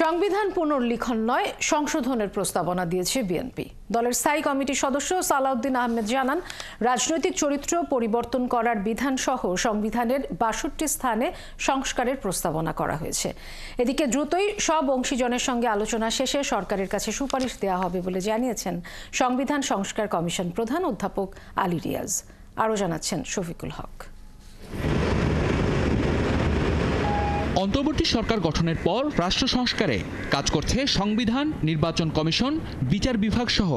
সংবিধান পুনর্লিখন নয়, সংশোধনের প্রস্তাবনা দিয়েছে বিএনপি। দলের স্থায়ী কমিটির সদস্য সালাউদ্দিন আহমেদ জানান, রাজনৈতিক চরিত্র পরিবর্তন করার বিধান সহ সংবিধানের ৬২ স্থানে সংস্কারের প্রস্তাবনা করা হয়েছে। এদিকে দ্রুতই সব অংশীজনের সঙ্গে আলোচনা শেষে সরকারের কাছে সুপারিশ দেওয়া হবে বলে জানিয়েছেন সংবিধান সংস্কার কমিশন প্রধান অধ্যাপক আলী রিয়াজ। আরও জানাচ্ছেন শফিকুল হক। অন্তর্বর্তী সরকার গঠনের পর রাষ্ট্র সংস্কারে কাজ করছে সংবিধান, নির্বাচন কমিশন, বিচার বিভাগ সহ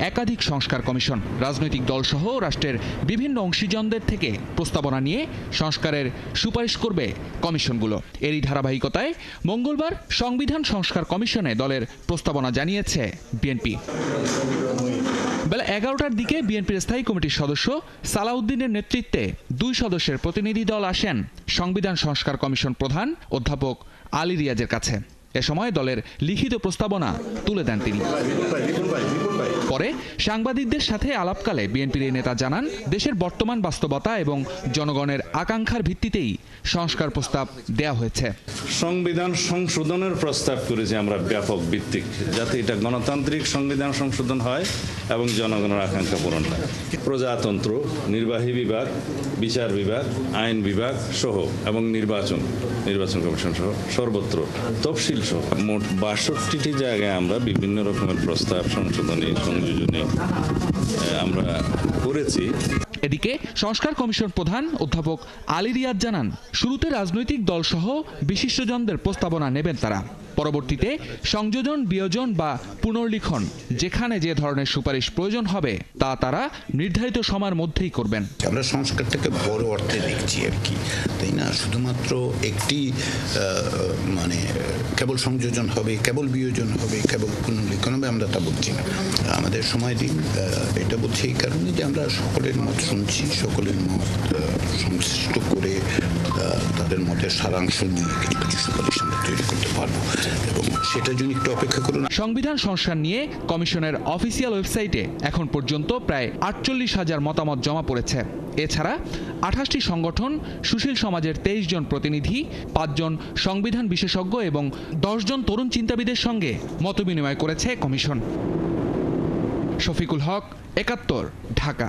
একাধিক সংস্কার কমিশন। রাজনৈতিক দল সহ রাষ্ট্রের বিভিন্ন অংশীজনদের থেকে প্রস্তাবনা নিয়ে সংস্কারের সুপারিশ করবে কমিশনগুলো। এরই ধারাবাহিকতায় মঙ্গলবার সংবিধান সংস্কার কমিশনে দলের প্রস্তাবনা জানিয়েছে বিএনপি। বেলা ১১টার দিকে বিএনপির স্থায়ী কমিটির সদস্য সালাউদ্দিনের নেতৃত্বে ২ সদস্যের প্রতিনিধি দল আসেন সংবিধান সংস্কার কমিশন প্রধান অধ্যাপক আলী রিয়াজের কাছে। এ সময় দলের লিখিত প্রস্তাবনা তুলে দেন তিনি। পরে সাংবাদিকদের সাথে আলাপকালে বিএনপির এই নেতা জানান, দেশের বর্তমান বাস্তবতা এবং জনগণের আকাঙ্ক্ষার ভিত্তিতেই সংস্কার প্রস্তাব দেয়া হয়েছে। সংবিধান সংশোধনের প্রস্তাব করেছি আমরা ব্যাপক ভিত্তিক, যাতে এটা গণতান্ত্রিক সংবিধান সংশোধন হয় এবং জনগণের আকাঙ্ক্ষা পূরণ হয়। প্রজাতন্ত্র, নির্বাহী বিভাগ, বিচার বিভাগ, আইন বিভাগ সহ এবং নির্বাচন কমিশন সহ সর্বত্র তফসিল সহ মোট ৬২টি জায়গায় আমরা বিভিন্ন রকমের প্রস্তাব সংশোধনী সংযোজনে আমরা করেছি। এদিকে সংস্কার কমিশন প্রধান অধ্যাপক আলী রিয়াজ জানান, শুরুতে রাজনৈতিক দলসহ বিশিষ্টজনদের প্রস্তাবনা নেবেন তারা। পরবর্তীতে সংযোজন, বিয়োজন বা পুনর্লিখন যেখানে যে ধরনের সুপারিশ প্রয়োজন হবে তা তারা নির্ধারিত সময়ের মধ্যেই করবেন। আমরা সংস্কারটাকে বড় অর্থে দেখছি আর কি, তাই না? শুধুমাত্র একটি কেবল সংযোজন হবে, কেবল বিয়োজন হবে, কেবল পুনর্লিখন হবে, আমরা তা বলছি না। আমাদের সময় দিন, এটা বলছি এই কারণে যে আমরা সকলের মত শুনছি, সকলের মত সংশ্লিষ্ট করে তাদের মতের সারাংশ নিয়ে কিছু সুপারিশ আমরা তৈরি করতে পারবো এবং সেটার জন্য একটু অপেক্ষা করুন। সংবিধান সংস্কার নিয়ে কমিশনের অফিসিয়াল ওয়েবসাইটে এখন পর্যন্ত প্রায় ৪৮,০০০ মতামত জমা পড়েছে। এছাড়া ২৮টি সংগঠন, সুশীল সমাজের ২৩ জন প্রতিনিধি, ৫ জন সংবিধান বিশেষজ্ঞ এবং ১০ জন তরুণ চিন্তাবিদের সঙ্গে মতবিনিময় করেছে কমিশন। শফিকুল হক, ৭১, ঢাকা।